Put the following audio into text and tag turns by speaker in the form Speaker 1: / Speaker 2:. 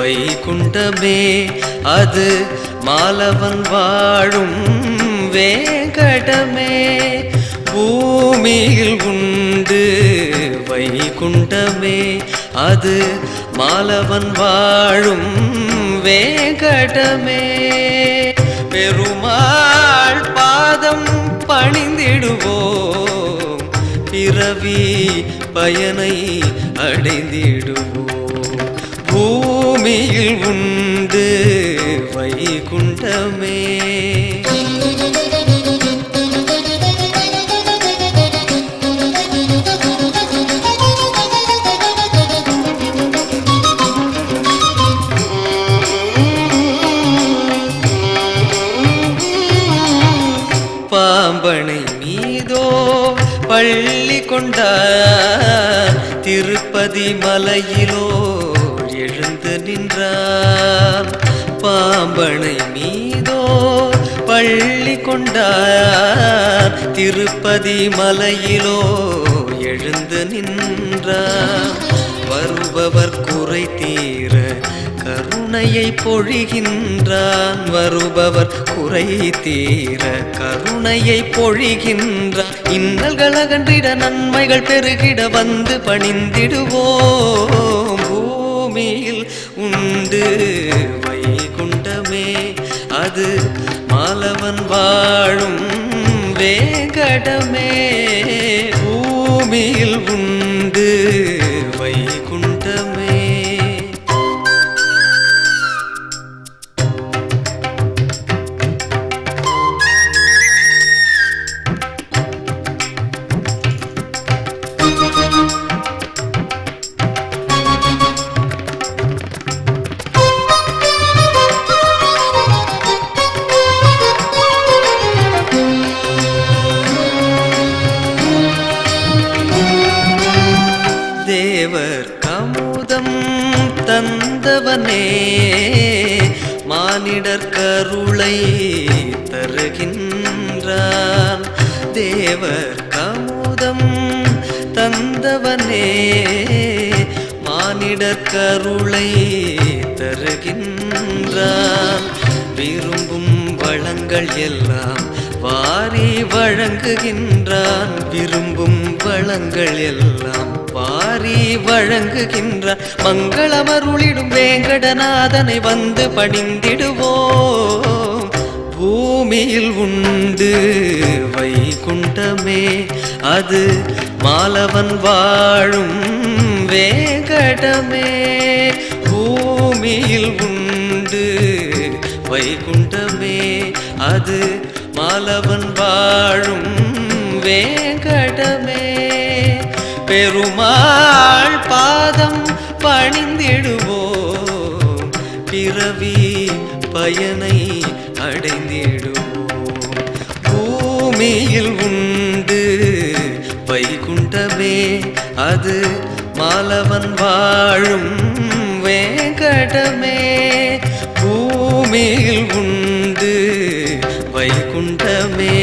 Speaker 1: வைகுண்டமே அது மாலவன் வாழும் வேங்கடமே. பூமியில் உண்டு வைகுண்டமே அது மாலவன் வாழும் வேங்கடமே. பெருமாள் பாதம் பணிந்திடுவோம் பிறவி பயனை அடைந்திடுவோம். பூமியில் உண்டு வைகுண்டமே. பாம்பனை மீதோ பள்ளி கொண்டார் திருப்பதி மலையிலோ எழுந்து நின்றார். பாம்பனை மீதோ பள்ளி கொண்டார் திருப்பதி மலையிலோ எழுந்து நின்றார். வருபவர் குறை தீர கருணையை பொழிகின்றான். வருபவர் குறை தீர கருணையை பொழிகின்றான். இன்னல்கள் அகன்றிட நன்மைகள் பெருகிட வந்து பணிந்திடுவோம். பூமியில் உண்டு வைகுண்டமே அது மாலவன் வாழும் வேங்கடமே. பூமியில் உண்டு வைகுண்டமே. தேவர் கமுதம் தந்தவனே மானிடர் கருளை தருகின்றான். தேவர் கமுதம் தந்தவனே மானிடர் கருளை தருகின்றான். விரும்பும் வளங்கள் எல்லாம் வாரி வழங்குகின்றான். விரும்பும் வளங்கள் எல்லாம் வாரி வழங்குகின்றான். மங்களமருளிடும் வேங்கடநாதனை வந்து பணிந்திடுவோம். பூமியில் உண்டு வைகுண்டமே அது மாலவன் வாழும் வேங்கடமே. பூமியில் உண்டு வைகுண்டமே அது மாலவன் வாழும் வேங்கடமே. பெருமாள் பாதம் பணிந்திடுவோம் பிறவி பயனை அடைந்திடுவோம். பூமியில் உண்டு வைகுண்டமே அது மாலவன் வாழும் வேங்கடமே. பூமியில் உண்டு வைகுண்டமே.